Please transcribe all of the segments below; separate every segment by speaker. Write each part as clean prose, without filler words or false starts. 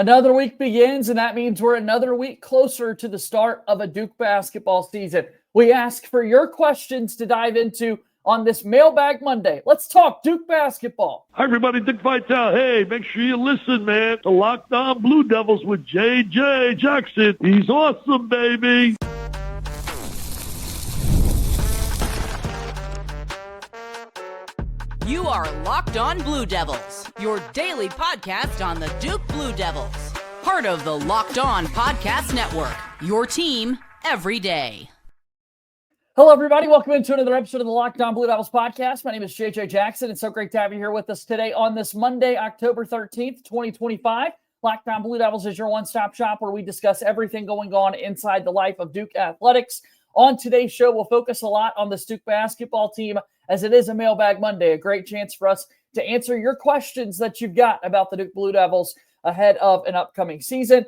Speaker 1: Another week begins, and that means we're another week closer to the start of a Duke basketball season. We ask for your questions to dive into on this Mailbag Monday. Let's talk Duke basketball.
Speaker 2: Hi, everybody. Dick Vitale. Hey, make sure you listen, man. The Locked On Blue Devils with J.J. Jackson. He's awesome, baby.
Speaker 3: You are Locked On Blue Devils, your daily podcast on the Duke Blue Devils. Part of the Locked On Podcast Network, your team every day.
Speaker 1: Hello, everybody. Welcome into another episode of the Locked On Blue Devils podcast. My name is J.J. Jackson. It's so great to have you here with us today on this Monday, October 13th, 2025. Locked On Blue Devils is your one-stop shop where we discuss everything going on inside the life of Duke athletics. On today's show, we'll focus a lot on the Duke basketball team as it is a Mailbag Monday, a great chance for us to answer your questions that you've got about the Duke Blue Devils ahead of an upcoming season.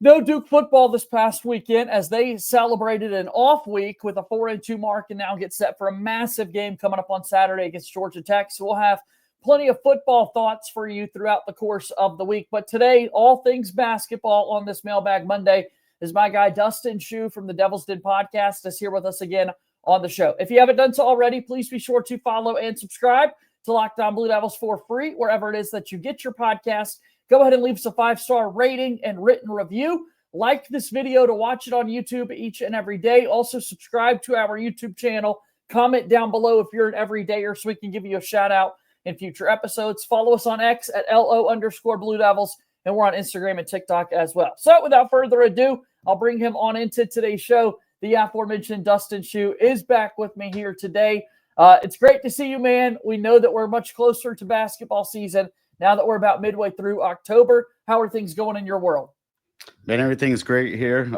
Speaker 1: No Duke football this past weekend as they celebrated an off week with a 4-2 mark and now get set for a massive game coming up on Saturday against Georgia Tech. So we'll have plenty of football thoughts for you throughout the course of the week. But today, all things basketball on this Mailbag Monday is my guy Dustin from the Devil's Den podcast is here with us again on the show. If you haven't done so already, please be sure to follow and subscribe to Locked On Blue Devils for free, wherever it is that you get your podcast. Go ahead and leave us a 5-star rating and written review. Like this video to watch it on YouTube each and every day. Also, subscribe to our YouTube channel. Comment down below if you're an everydayer so we can give you a shout out in future episodes. Follow us on X at LO_Blue Devils, and we're on Instagram and TikTok as well. So without further ado, I'll bring him on into today's show. The aforementioned Dustin is back with me here today. It's great to see you, man. We know that we're much closer to basketball season now that we're about midway through October. How are things going in your world?
Speaker 4: Man, everything's great here.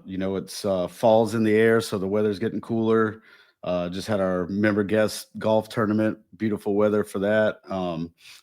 Speaker 4: It's fall's in the air, so the weather's getting cooler. Just had our member guest golf tournament. Beautiful weather for that.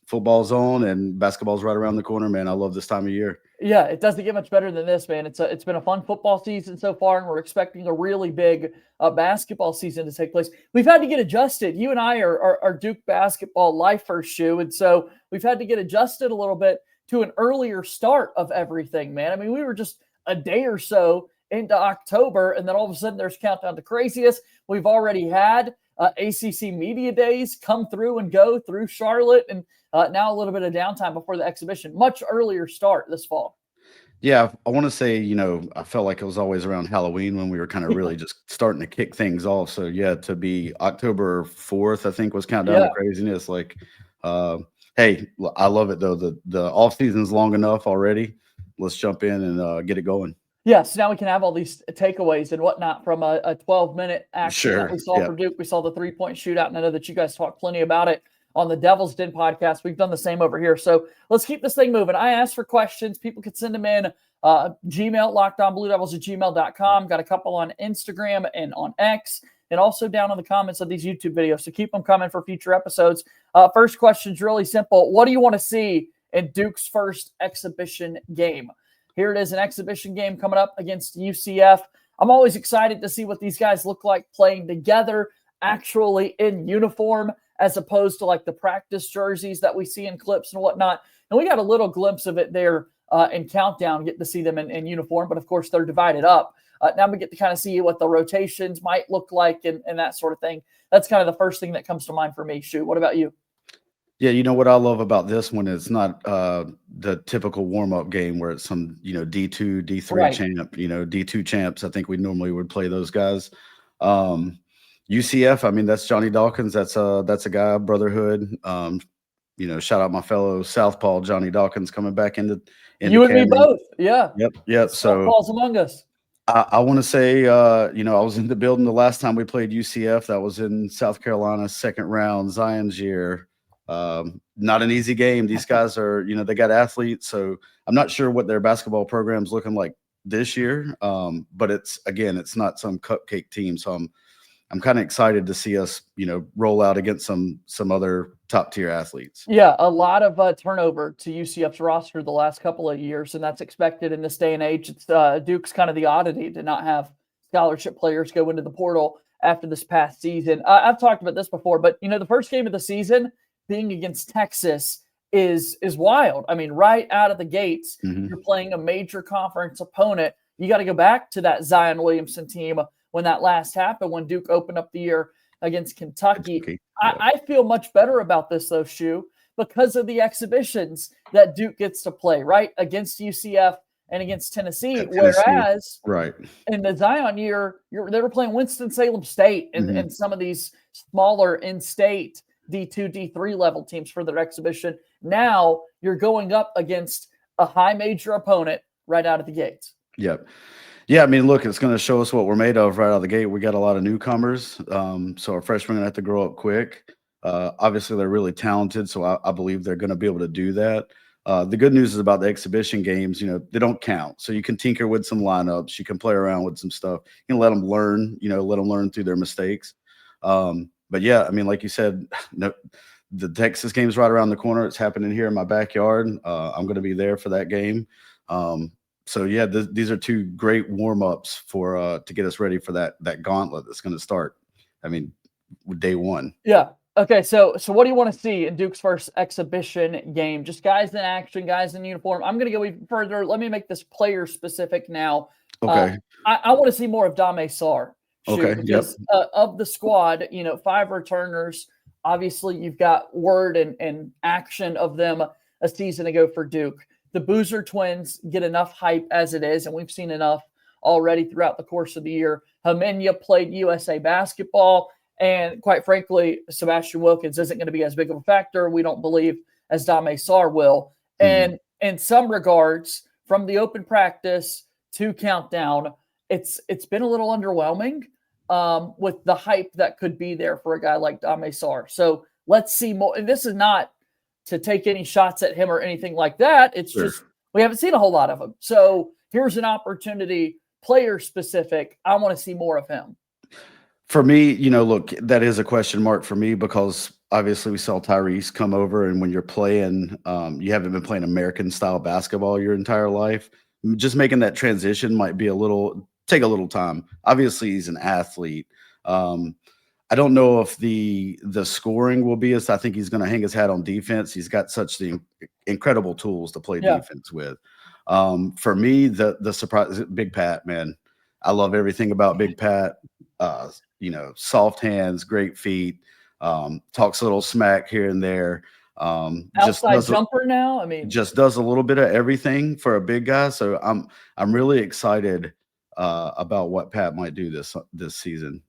Speaker 4: Football's on and basketball's right around the corner, man. I love this time of year.
Speaker 1: Yeah, it doesn't get much better than this, man. It's been a fun football season so far, and we're expecting a really big basketball season to take place. We've had to get adjusted. You and I are Duke basketball lifers, and so we've had to get adjusted a little bit to an earlier start of everything, man. I mean, we were just a day or so into October, and then all of a sudden there's countdown to craziest. We've already had ACC Media Days come through and go through Charlotte, and now a little bit of downtime before the exhibition. Much earlier start this fall.
Speaker 4: Yeah, I want to say, I felt like it was always around Halloween when we were kind of really just starting to kick things off. So, yeah, to be October 4th, I think, was countdown to craziness. Like, hey, I love it, though. The off season's long enough already. Let's jump in and get it going.
Speaker 1: Yeah, so now we can have all these takeaways and whatnot from a 12-minute action that we saw for Duke. We saw the three-point shootout, and I know that you guys talked plenty about it on the Devil's Den podcast. We've done the same over here. So let's keep this thing moving. I asked for questions. People could send them in. Gmail, lockedonbluedevils@gmail.com. Got a couple on Instagram and on X, and also down in the comments of these YouTube videos. So keep them coming for future episodes. First question is really simple. What do you want to see in Duke's first exhibition game? Here it is, an exhibition game coming up against UCF. I'm always excited to see what these guys look like playing together, actually in uniform, as opposed to like the practice jerseys that we see in clips and whatnot. And we got a little glimpse of it there in Countdown, getting to see them in uniform. But, of course, they're divided up. Now we get to kind of see what the rotations might look like and that sort of thing. That's kind of the first thing that comes to mind for me. What about you?
Speaker 4: Yeah, you know what I love about this one is not the typical warm-up game where it's some, D2, D3 champ, D2 champs. I think we normally would play those guys. UCF, I mean, that's Johnny Dawkins. That's a guy, brotherhood. Shout out my fellow Southpaw, Johnny Dawkins, coming back into
Speaker 1: you and me both. Yeah.
Speaker 4: Yep. So
Speaker 1: Southpaws among us.
Speaker 4: I want to say, I was in the building the last time we played UCF. That was in South Carolina, second round, Zion's year. Not an easy game. These guys are, they got athletes, so I'm not sure what their basketball program's looking like this year. But it's not some cupcake team. So I'm kind of excited to see us, roll out against some other top tier athletes.
Speaker 1: Yeah, a lot of turnover to UCF's roster the last couple of years, and that's expected in this day and age. It's Duke's kind of the oddity to not have scholarship players go into the portal after this past season. I've talked about this before, but the first game of the season being against Texas is wild. I mean, right out of the gates,
Speaker 4: Mhm.
Speaker 1: you're playing a major conference opponent. You got to go back to that Zion Williamson team when that last happened, when Duke opened up the year against Kentucky.
Speaker 4: Yeah.
Speaker 1: I feel much better about this, though, Shu, because of the exhibitions that Duke gets to play, right, against UCF and against Tennessee. Whereas
Speaker 4: right.
Speaker 1: in the Zion year, they were playing Winston-Salem State and some of these smaller in-state D2, D3 level teams for their exhibition. Now you're going up against a high major opponent right out of the gates.
Speaker 4: Yep. Yeah, I mean, look, it's going to show us what we're made of right out of the gate. We got a lot of newcomers, so our freshmen are going to have to grow up quick. Obviously, they're really talented, so I believe they're going to be able to do that. The good news is about the exhibition games, they don't count. So you can tinker with some lineups. You can play around with some stuff. You can let them learn, let them learn through their mistakes. But, yeah, I mean, like you said, the Texas game's right around the corner. It's happening here in my backyard. I'm going to be there for that game. So, yeah, these are two great warm-ups to get us ready for that gauntlet that's going to start, day one.
Speaker 1: Yeah. Okay, so what do you want to see in Duke's first exhibition game? Just guys in action, guys in uniform. I'm going to go even further. Let me make this player-specific now.
Speaker 4: Okay.
Speaker 1: I want to see more of Dame Sarr.
Speaker 4: Okay,
Speaker 1: because of the squad, 5 returners. Obviously, you've got word and action of them a season ago for Duke. The Boozer twins get enough hype as it is, and we've seen enough already throughout the course of the year. Hamenya played USA basketball, and quite frankly, Sebastian Wilkins isn't going to be as big of a factor, we don't believe, as Dame Sarr will. And in some regards, from the open practice to countdown, it's been a little underwhelming with the hype that could be there for a guy like Dame Sarr. So let's see more. And this is not to take any shots at him or anything like that. It's just we haven't seen a whole lot of him. So here's an opportunity, player specific. I want to see more of him.
Speaker 4: For me, look, that is a question mark for me because obviously we saw Tyrese come over, and when you're playing, you haven't been playing American style basketball your entire life. Just making that transition might be take a little time. Obviously, he's an athlete. I don't know if the scoring will be as I think he's going to hang his hat on defense. He's got such the incredible tools to play defense with. For me, the surprise, Big Pat, man. I love everything about Big Pat. Soft hands, great feet, talks a little smack here and there.
Speaker 1: Outside jumper now.
Speaker 4: Just does a little bit of everything for a big guy. So I'm really excited about what Pat might do this season.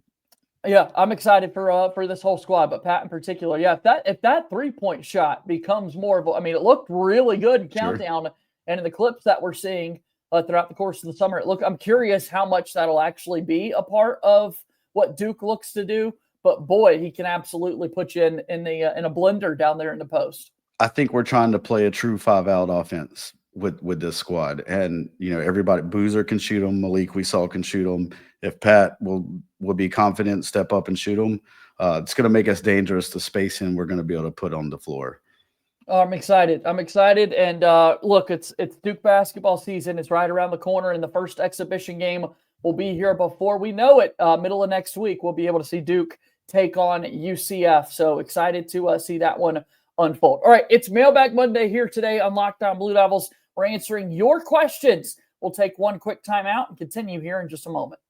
Speaker 1: Yeah, I'm excited for this whole squad, but Pat in particular. Yeah, if that 3-point shot becomes more of it looked really good in countdown and in the clips that we're seeing throughout the course of the summer. I'm curious how much that'll actually be a part of what Duke looks to do. But boy, he can absolutely put you in a blender down there in the post.
Speaker 4: I think we're trying to play a true 5-out offense with this squad, and everybody. Boozer can shoot them. Malik, we saw, can shoot them. If Pat will be confident, step up and shoot them, it's going to make us dangerous. The spacing we're going to be able to put on the floor.
Speaker 1: Oh, I'm excited. And look, it's Duke basketball season. It's right around the corner, and the first exhibition game will be here before we know it. Middle of next week, we'll be able to see Duke take on UCF. So excited to see that one unfold. All right, it's Mailbag Monday here today on Locked On Blue Devils. We're answering your questions. We'll take one quick timeout and continue here in just a moment.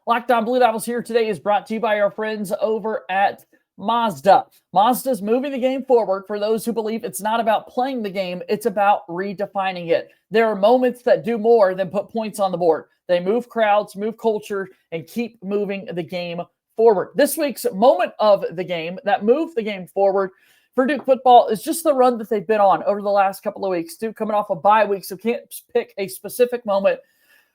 Speaker 1: Locked On Blue Devils here today is brought to you by our friends over at Mazda. Mazda's moving the game forward for those who believe it's not about playing the game, it's about redefining it. There are moments that do more than put points on the board. They move crowds, move culture, and keep moving the game forward. This week's moment of the game that moved the game forward for Duke football is just the run that they've been on over the last couple of weeks. Duke coming off a bye week, so can't pick a specific moment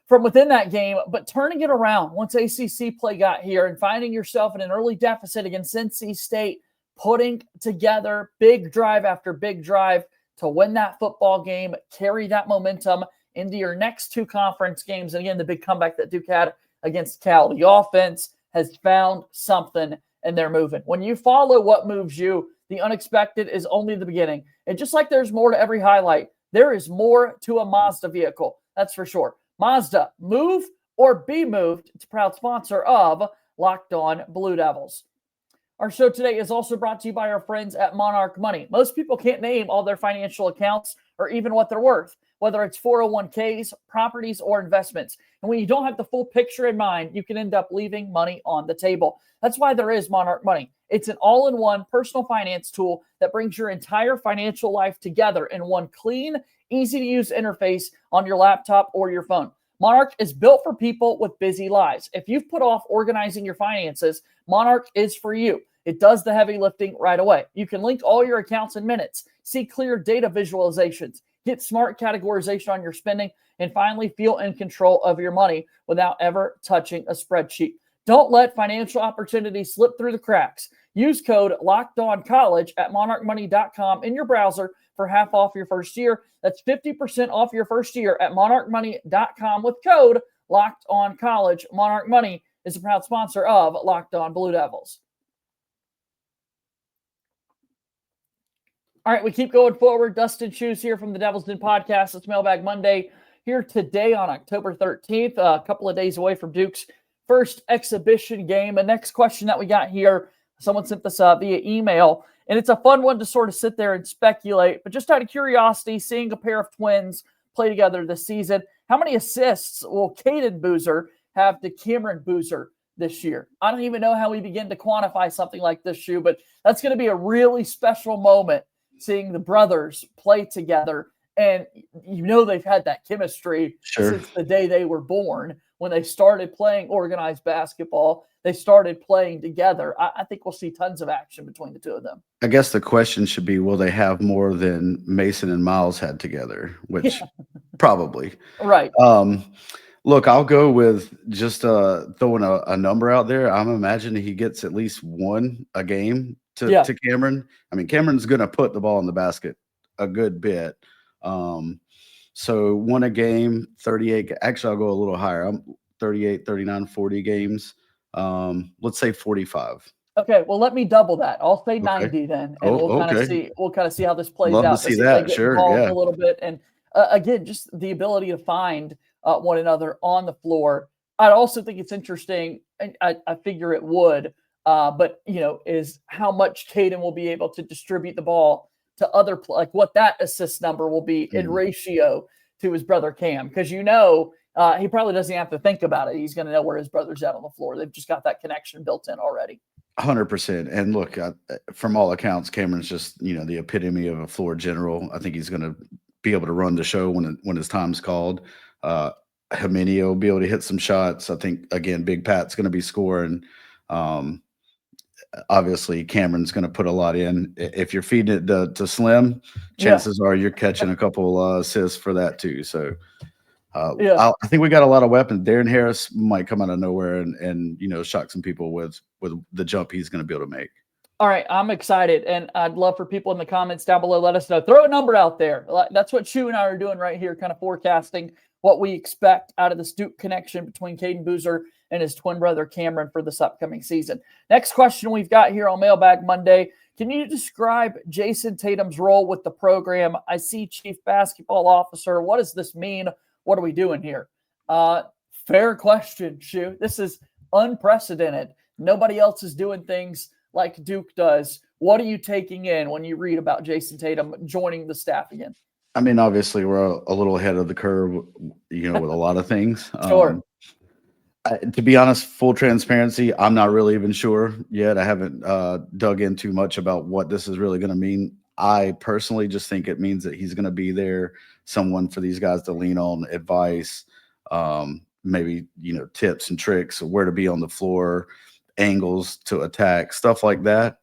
Speaker 1: from within that game, but turning it around once ACC play got here and finding yourself in an early deficit against NC State, putting together big drive after big drive to win that football game, carry that momentum into your next 2 conference games. And again, the big comeback that Duke had against Cal. The offense has found something and they're moving. When you follow what moves you, the unexpected is only the beginning. And just like there's more to every highlight, there is more to a Mazda vehicle. That's for sure. Mazda, move or be moved. It's a proud sponsor of Locked On Blue Devils. Our show today is also brought to you by our friends at Monarch Money. Most people can't name all their financial accounts or even what they're worth, whether it's 401ks, properties, or investments. And when you don't have the full picture in mind, you can end up leaving money on the table. That's why there is Monarch Money. It's an all-in-one personal finance tool that brings your entire financial life together in one clean, easy-to-use interface on your laptop or your phone. Monarch is built for people with busy lives. If you've put off organizing your finances, Monarch is for you. It does the heavy lifting right away. You can link all your accounts in minutes, see clear data visualizations, get smart categorization on your spending, and finally feel in control of your money without ever touching a spreadsheet. Don't let financial opportunities slip through the cracks. Use code LOCKEDONCollege at monarchmoney.com in your browser for half off your first year. That's 50% off your first year at monarchmoney.com with code LOCKEDONCollege. Monarch Money is a proud sponsor of Locked On Blue Devils. All right, we keep going forward. Dustin Shoes here from the Devil's Den podcast. It's Mailbag Monday here today on October 13th, a couple of days away from Duke's first exhibition game. The next question that we got here, someone sent this via email, and it's a fun one to sort of sit there and speculate. But just out of curiosity, seeing a pair of twins play together this season, how many assists will Cayden Boozer have to Cameron Boozer this year? I don't even know how we begin to quantify something like this, Shoe, but that's going to be a really special moment seeing the brothers play together. And you know they've had that chemistry since the day they were born. When they started playing organized basketball, they started playing together. I think we'll see tons of action between the two of them.
Speaker 4: I guess the question should be, will they have more than Mason and Miles had together? Which probably.
Speaker 1: Right.
Speaker 4: Look, I'll go with just throwing a number out there. I'm imagining he gets at least one a game to Cameron. I mean, Cameron's going to put the ball in the basket a good bit. So one a game, 38. Actually, I'll go a little higher. I'm 38, 39, 40 games. Let's say 45.
Speaker 1: Okay, well, let me double that. I'll say 90 then, and we'll kind of see. We'll kind of see how this plays out.
Speaker 4: Love to see that. Sure, yeah.
Speaker 1: A little bit, and again, just the ability to find one another on the floor. I also think it's interesting, and I figure it would. But is how much Cayden will be able to distribute the ball to other, like what that assist number will be in ratio to his brother Cam, because he probably doesn't have to think about it. He's going to know where his brother's at on the floor. They've just got that connection built in already.
Speaker 4: 100%. And look, from all accounts, Cameron's just the epitome of a floor general. I think he's going to be able to run the show when his time's called. Jimenez will be able to hit some shots. I think again, Big Pat's going to be scoring. Obviously, Cameron's going to put a lot in. If you're feeding it to Slim, chances are you're catching a couple assists for that too. So, I think we got a lot of weapons. Darren Harris might come out of nowhere and shock some people with the jump he's going to be able to make.
Speaker 1: All right, I'm excited, and I'd love for people in the comments down below, let us know. Throw a number out there. That's what Shu and I are doing right here, kind of forecasting what we expect out of this Duke connection between Cayden Boozer and his twin brother Cameron for this upcoming season. Next question we've got here on Mailbag Monday. Can you describe Jayson Tatum's role with the program? I see Chief Basketball Officer. What does this mean? What are we doing here? Fair question, Shu. This is unprecedented. Nobody else is doing things like Duke does. What are you taking in when you read about Jayson Tatum joining the staff again?
Speaker 4: I mean, obviously, we're a little ahead of the curve, with a lot of things.
Speaker 1: Sure.
Speaker 4: To be honest, full transparency, I'm not really even sure yet. I haven't dug in too much about what this is really going to mean. I personally just think it means that he's going to be there, someone for these guys to lean on, advice, maybe, tips and tricks of where to be on the floor, angles to attack, stuff like that.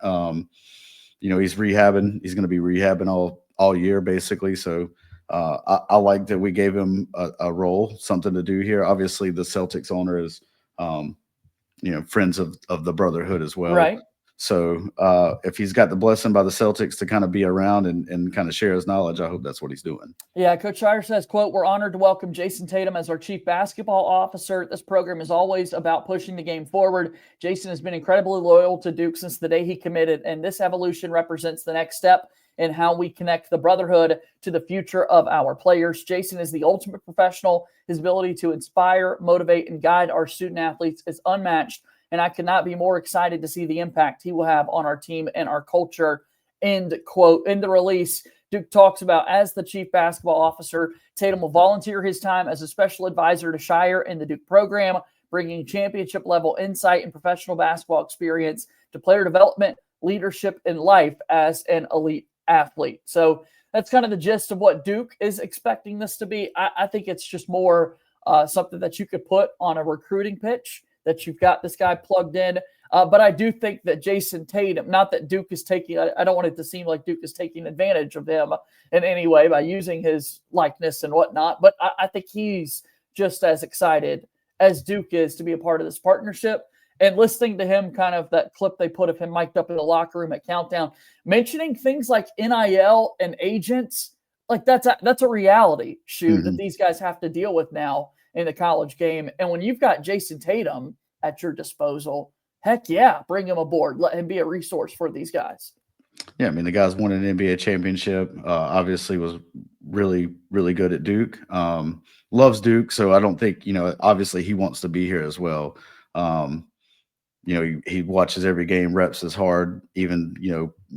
Speaker 4: He's rehabbing. He's going to be rehabbing all year, basically. So I like that we gave him a role, something to do here. Obviously, the Celtics owner is, friends of the brotherhood as well.
Speaker 1: Right.
Speaker 4: So if he's got the blessing by the Celtics to kind of be around and kind of share his knowledge, I hope that's what he's doing.
Speaker 1: Yeah, Coach Shire says, quote, "We're honored to welcome Jayson Tatum as our chief basketball officer. This program is always about pushing the game forward. Jayson has been incredibly loyal to Duke since the day he committed, and this evolution represents the next step in how we connect the brotherhood to the future of our players. Jayson is the ultimate professional. His ability to inspire, motivate, and guide our student athletes is unmatched, and I could not be more excited to see the impact he will have on our team and our culture. End quote. In the release, Duke talks about, as the chief basketball officer, Tatum will volunteer his time as a special advisor to Shire in the Duke program, bringing championship-level insight and professional basketball experience to player development, leadership, and life as an elite athlete. So that's kind of the gist of what Duke is expecting this to be. I think it's just more something that you could put on a recruiting pitch, that you've got this guy plugged in. But I do think that Jayson Tatum, not that Duke is taking, I don't want it to seem like Duke is taking advantage of him in any way by using his likeness and whatnot, but I think he's just as excited as Duke is to be a part of this partnership. And listening to him, kind of that clip they put of him mic'd up in the locker room at Countdown, mentioning things like NIL and agents, like that's a reality shoot that these guys have to deal with now in the college game. And when you've got Jayson Tatum at your disposal, heck yeah, bring him aboard. Let him be a resource for these guys.
Speaker 4: Yeah, I mean, the guy's won an NBA championship. Obviously was really, really good at Duke. Loves Duke, so I don't think, obviously he wants to be here as well. He watches every game, reps as hard, even,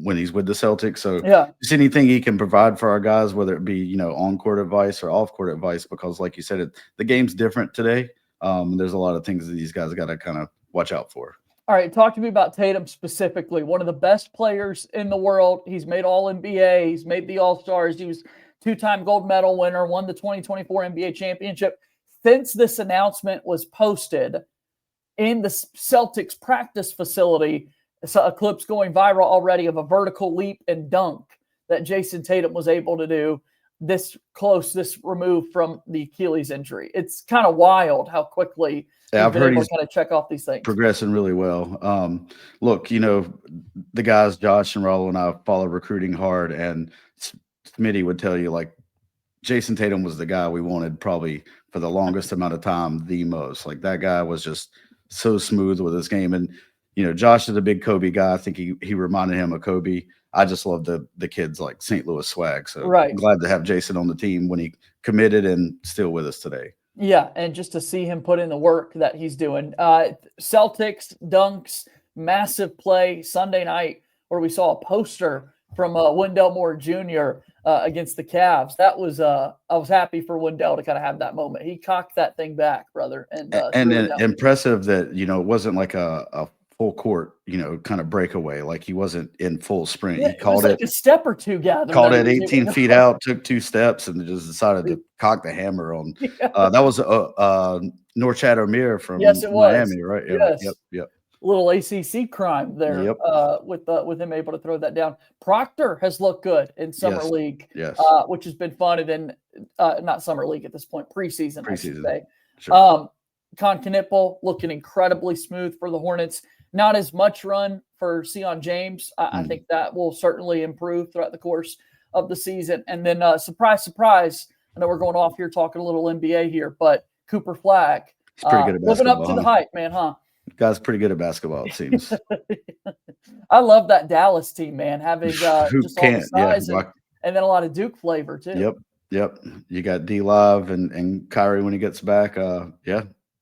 Speaker 4: when he's with the Celtics. So just anything he can provide for our guys, whether it be, on-court advice or off-court advice, because like you said, the game's different today. There's a lot of things that these guys got to kind of watch out for.
Speaker 1: All right, talk to me about Tatum specifically. One of the best players in the world. He's made All-NBA. He's made the All-Stars. He was two-time gold medal winner, won the 2024 NBA championship. Since this announcement was posted in the Celtics practice facility, a clip's going viral already of a vertical leap and dunk that Jayson Tatum was able to do this removed from the Achilles injury. It's kind of wild how quickly
Speaker 4: I've heard he's
Speaker 1: kind of check off these things.
Speaker 4: Progressing really well. Look, the guys, Josh and Rollo and I follow recruiting hard, and Smitty would tell you, like, Jayson Tatum was the guy we wanted probably for the longest amount of time, the most. Like, that guy was just so smooth with his game. And, Josh is a big Kobe guy. I think he reminded him of Kobe. I just love the kid's, like, St. Louis swag. So I'm glad to have Jayson on the team when he committed and still with us today.
Speaker 1: Yeah, and just to see him put in the work that he's doing. Celtics, dunks, massive play Sunday night where we saw a poster from Wendell Moore Jr. Against the Cavs. That was I was happy for Wendell to kind of have that moment. He cocked that thing back, brother. And
Speaker 4: impressive that, it wasn't like a full court, kind of breakaway. Like, he wasn't in full sprint. He called it like
Speaker 1: a step or two gathered.
Speaker 4: Called it 18 feet out, took 2 steps, and just decided to cock the hammer on. That was Norchad O'Meara from Miami, right?
Speaker 1: Yes.
Speaker 4: Yep.
Speaker 1: Little ACC crime there. With him able to throw that down. Proctor has looked good in summer league, which has been fun. And then not summer league at this point, preseason. I should say. Sure. Con Knipple looking incredibly smooth for the Hornets. Not as much run for Sion James. I think that will certainly improve throughout the course of the season. And then, surprise, I know we're going off here talking a little NBA here, but Cooper Flagg,
Speaker 4: pretty good at
Speaker 1: living up to the hype, man, huh?
Speaker 4: Guy's pretty good at basketball, it seems.
Speaker 1: I love that Dallas team, man, having just all the size and then a lot of Duke flavor, too.
Speaker 4: Yep. You got D-Live and Kyrie when he gets back.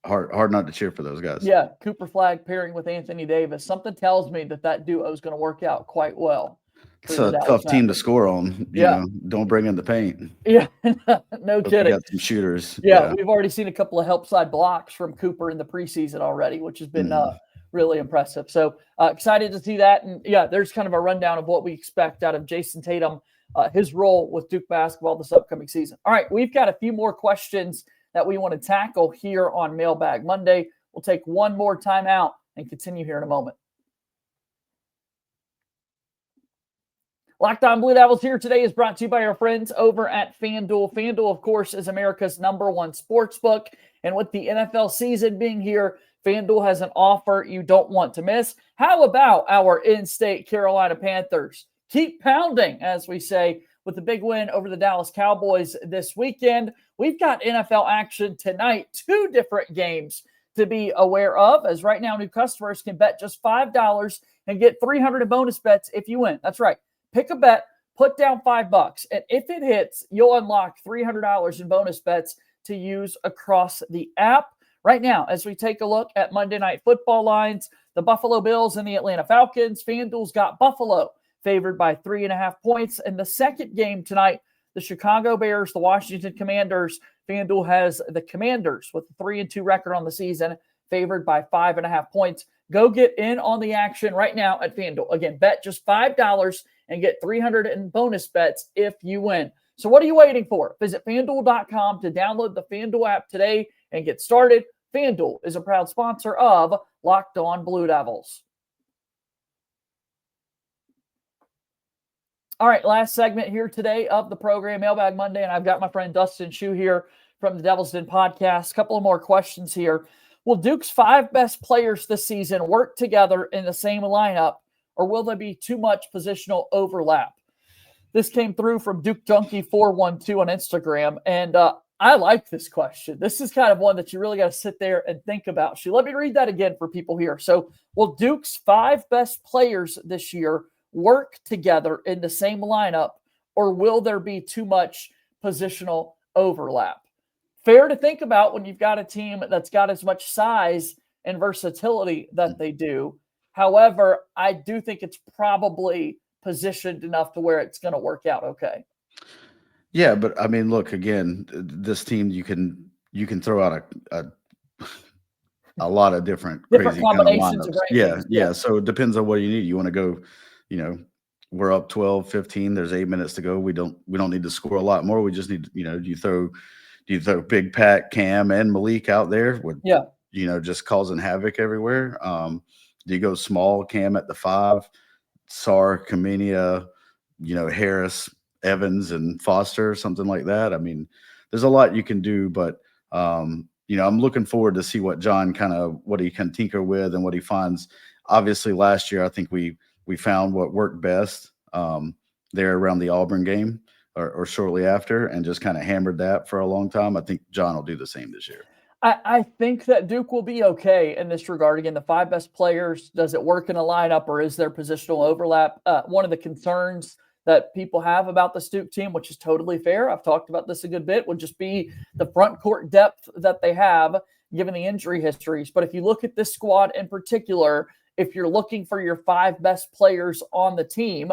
Speaker 4: Hard not to cheer for those guys.
Speaker 1: Yeah, Cooper Flagg pairing with Anthony Davis. Something tells me that duo is going to work out quite well.
Speaker 4: It's a tough team to score on. You know, don't bring in the paint.
Speaker 1: Yeah, no kidding.
Speaker 4: Got some shooters.
Speaker 1: Yeah, we've already seen a couple of help side blocks from Cooper in the preseason already, which has been really impressive. So excited to see that. And there's kind of a rundown of what we expect out of Jayson Tatum, his role with Duke basketball this upcoming season. All right, we've got a few more questions that we want to tackle here on Mailbag Monday. We'll take one more timeout and continue here in a moment. Locked On Blue Devils here today is brought to you by our friends over at FanDuel. FanDuel, of course, is America's #1 sports book. And with the NFL season being here, FanDuel has an offer you don't want to miss. How about our in-state Carolina Panthers? Keep pounding, as we say, with the big win over the Dallas Cowboys this weekend. We've got NFL action tonight, 2 different games to be aware of, as right now new customers can bet just $5 and get $300 in bonus bets if you win. That's right. Pick a bet, put down $5, and if it hits, you'll unlock $300 in bonus bets to use across the app. right now, as we take a look at Monday Night Football lines, the Buffalo Bills and the Atlanta Falcons, FanDuel's got Buffalo favored by 3.5 points. In the second game tonight, the Chicago Bears, the Washington Commanders, FanDuel has the Commanders with a 3-2 record on the season, favored by 5.5 points. Go get in on the action right now at FanDuel. Again, bet just $5 and get 300 in bonus bets if you win. So what are you waiting for? Visit FanDuel.com to download the FanDuel app today and get started. FanDuel is a proud sponsor of Locked On Blue Devils. All right, last segment here today of the program, Mailbag Monday, and I've got my friend Dustin Shu here from the Devil's Den podcast. A couple of more questions here. Will Duke's 5 best players this season work together in the same lineup, or will there be too much positional overlap? This came through from Duke Junkie 412 on Instagram, and I like this question. This is kind of one that you really got to sit there and think about. Let me read that again for people here. So, will Duke's 5 best players this year work together in the same lineup, or will there be too much positional overlap? Fair to think about when you've got a team that's got as much size and versatility that they do. However, I do think it's probably positioned enough to where it's going to work out okay.
Speaker 4: Yeah, but I mean, look, again, this team, you can throw out a lot of different crazy
Speaker 1: combinations
Speaker 4: kind of
Speaker 1: of
Speaker 4: lineups. Yeah. So it depends on what you need. You want to go, we're up 12, 15, there's 8 minutes to go. We don't need to score a lot more. We just need, do you throw Big Pat, Cam, and Malik out there with, just causing havoc everywhere? Do you go small, Cam at the 5, Sarr, Kaminia, Harris, Evans, and Foster, something like that? I mean, there's a lot you can do, but I'm looking forward to see what John what he can tinker with and what he finds. Obviously, last year I think we found what worked best there around the Auburn game or shortly after, and just kind of hammered that for a long time. I think John will do the same this year.
Speaker 1: I think that Duke will be okay in this regard. Again, the 5 best players, does it work in a lineup, or is there positional overlap? One of the concerns that people have about the Duke team, which is totally fair, I've talked about this a good bit, would just be the front court depth that they have given the injury histories. But if you look at this squad in particular, if you're looking for your 5 best players on the team,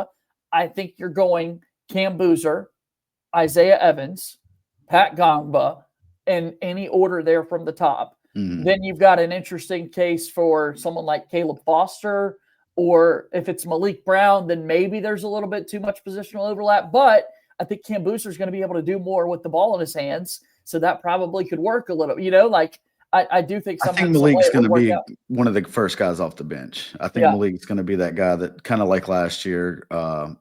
Speaker 1: I think you're going Cayden Boozer, Isaiah Evans, Pat Gongba, in any order there from the top.
Speaker 4: Mm-hmm.
Speaker 1: Then you've got an interesting case for someone like Caleb Foster, or if it's Malik Brown, then maybe there's a little bit too much positional overlap. But I think Cayden Boozer is going to be able to do more with the ball in his hands, so that probably could work a little. I do think
Speaker 4: I think Malik's going to be one of the first guys off the bench. I think Malik's going to be that guy that, kind of like last year,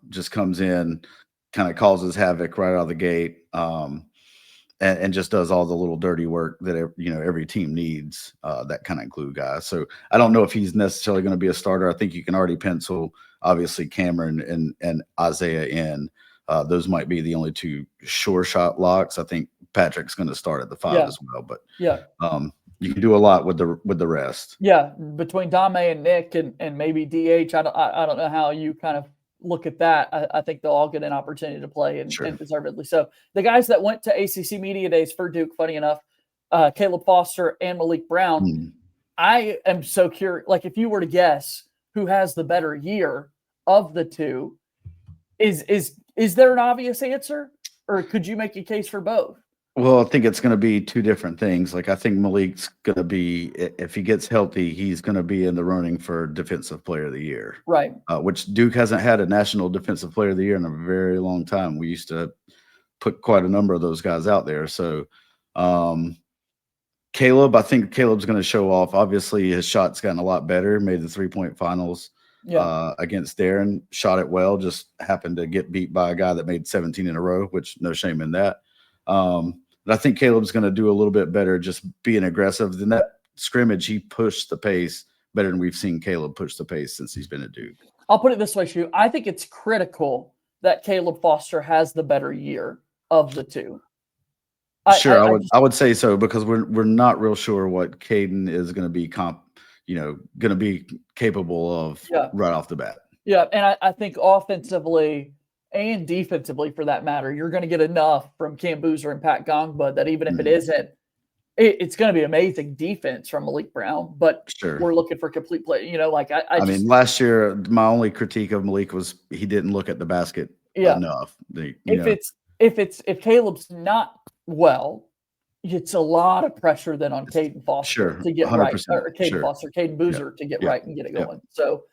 Speaker 4: just comes in, kind of causes havoc right out of the gate, and just does all the little dirty work that every team needs, that kind of glue guy. So I don't know if he's necessarily going to be a starter. I think you can already pencil, obviously, Cameron and Isaiah in. Those might be the only 2 sure shot locks. I think Patrick's going to start at the 5 as well. But you can do a lot with the rest.
Speaker 1: Yeah, between Dame and Nick and maybe DH, I don't know how you kind of look at that. I think they'll all get an opportunity to play, and deservedly so. The guys that went to ACC Media Days for Duke, funny enough, Caleb Foster and Malik Brown, I am so curious. Like, if you were to guess who has the better year of the 2, is there an obvious answer, or could you make a case for both?
Speaker 4: Well, I think it's going to be 2 different things. Like, I think Malik's going to be, if he gets healthy, he's going to be in the running for Defensive Player of the Year.
Speaker 1: Right.
Speaker 4: Which Duke hasn't had a National Defensive Player of the Year in a very long time. We used to put quite a number of those guys out there. So, Caleb, I think Caleb's going to show off. Obviously, his shot's gotten a lot better, made the 3-point finals against Darren, shot it well, just happened to get beat by a guy that made 17 in a row, which no shame in that. But I think Caleb's going to do a little bit better just being aggressive. In that scrimmage, he pushed the pace better than we've seen Caleb push the pace since he's been at Duke.
Speaker 1: I'll put it this way, Shu. I think it's critical that Caleb Foster has the better year of the 2.
Speaker 4: Sure, I would say so, because we're not real sure what Cayden is going to be going to be capable of right off the bat.
Speaker 1: Yeah, and I think offensively and defensively, for that matter, you're going to get enough from Cayden Boozer and Pat Gongba that even if it isn't It's going to be amazing defense from Malik Brown, but
Speaker 4: Sure.
Speaker 1: we're looking for complete play.
Speaker 4: I mean, last year, my only critique of Malik was he didn't look at the basket enough.
Speaker 1: If Caleb's not well, it's a lot of pressure then on Cayden Foster to get right, or Cayden Boozer to get right and get it going. So,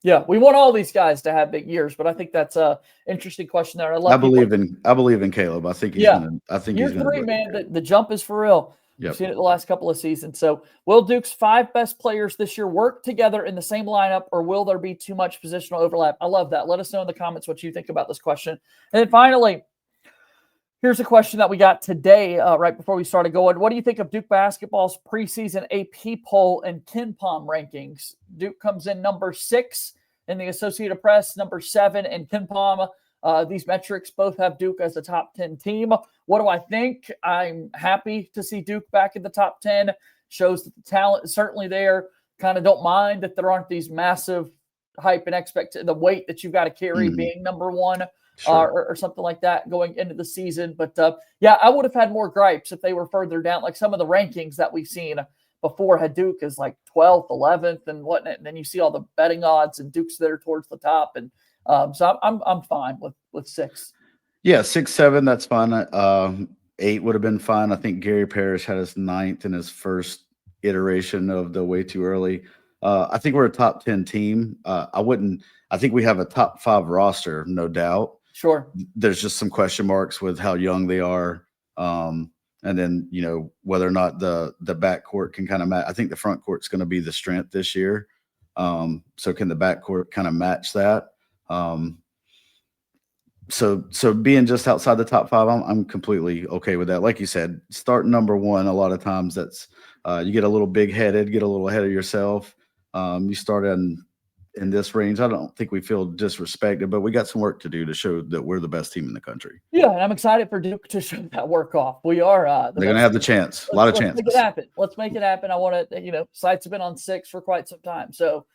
Speaker 1: we want all these guys to have big years, but I think that's a interesting question there. I
Speaker 4: believe in Caleb. I think he's going to.
Speaker 1: Year 3, man. The jump is for real.
Speaker 4: Yep.
Speaker 1: We've seen it the last couple of seasons. So, will Duke's 5 best players this year work together in the same lineup, or will there be too much positional overlap? I love that. Let us know in the comments what you think about this question. And then finally, here's a question that we got today, right before we started going. What do you think of Duke basketball's preseason AP poll and KenPom rankings? Duke comes in number 6 in the Associated Press, number 7 in KenPom. These metrics both have Duke as a top 10 team. What do I think? I'm happy to see Duke back in the top 10. Shows that the talent is certainly there. Kind of don't mind that there aren't these massive hype and the weight that you've got to carry being number 1.
Speaker 4: Sure.
Speaker 1: Or something like that going into the season. But, I would have had more gripes if they were further down. Like some of the rankings that we've seen before had Duke as like 12th, 11th, and whatnot. And then you see all the betting odds, and Duke's there towards the top. And so I'm fine with 6.
Speaker 4: Yeah, 6, 7, that's fine. 8 would have been fine. I think Gary Parrish had his 9th in his first iteration of the way too early. I think we're a top 10 team. I think we have a top 5 roster, no doubt.
Speaker 1: Sure.
Speaker 4: There's just some question marks with how young they are. And then, whether or not the backcourt can kind of match. I think the front court's going to be the strength this year. So can the backcourt kind of match that? So being just outside the top 5, I'm completely okay with that. Like you said, starting number 1, a lot of times that's you get a little big-headed, get a little ahead of yourself. You start in this range. I don't think we feel disrespected, but we got some work to do to show that we're the best team in the country.
Speaker 1: Yeah, and I'm excited for Duke to show that work off. We are.
Speaker 4: They're going to have the chance. A lot of chances.
Speaker 1: Let's make it happen. I want to, sites have been on 6 for quite some time. So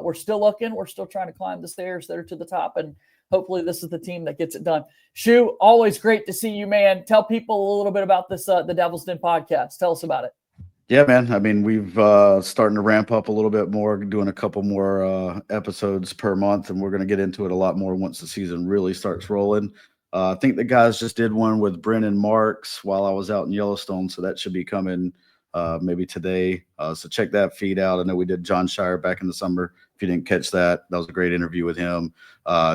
Speaker 1: we're still looking. We're still trying to climb the stairs there to the top, and hopefully this is the team that gets it done. Shu, always great to see you, man. Tell people a little bit about this, the Devil's Den podcast. Tell us about it.
Speaker 4: Yeah, man. I mean, we've starting to ramp up a little bit more, doing a couple more episodes per month, and we're going to get into it a lot more once the season really starts rolling. I think the guys just did one with Brennan Marks while I was out in Yellowstone, so that should be coming maybe today. So check that feed out. I know we did John Shire back in the summer. If you didn't catch that was a great interview with him.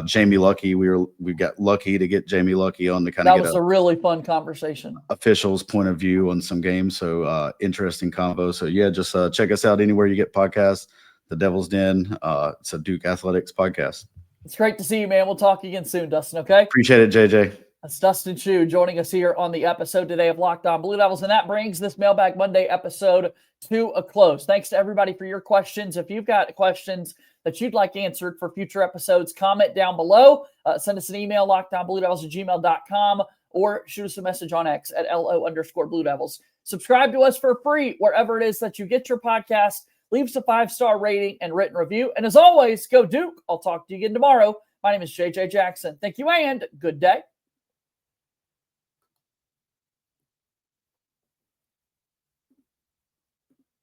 Speaker 4: Jamie Lucky, we got lucky to get Jamie Lucky on to kind of get
Speaker 1: a really fun conversation.
Speaker 4: Officials' point of view on some games. So interesting combo. So yeah, just check us out anywhere you get podcasts. The Devil's Den. It's a Duke Athletics podcast.
Speaker 1: It's great to see you, man. We'll talk again soon, Dustin. Okay.
Speaker 4: Appreciate it, JJ.
Speaker 1: That's Dustin Shu joining us here on the episode today of Locked On Blue Devils, and that brings this Mailbag Monday episode to a close. Thanks to everybody for your questions. If you've got questions that you'd like answered for future episodes, comment down below. Send us an email, lockedonbluedevils@gmail.com, or shoot us a message on X at LO_Blue Devils. Subscribe to us for free wherever it is that you get your podcast. Leave us a 5-star rating and written review. And as always, go Duke. I'll talk to you again tomorrow. My name is JJ Jackson. Thank you and good day.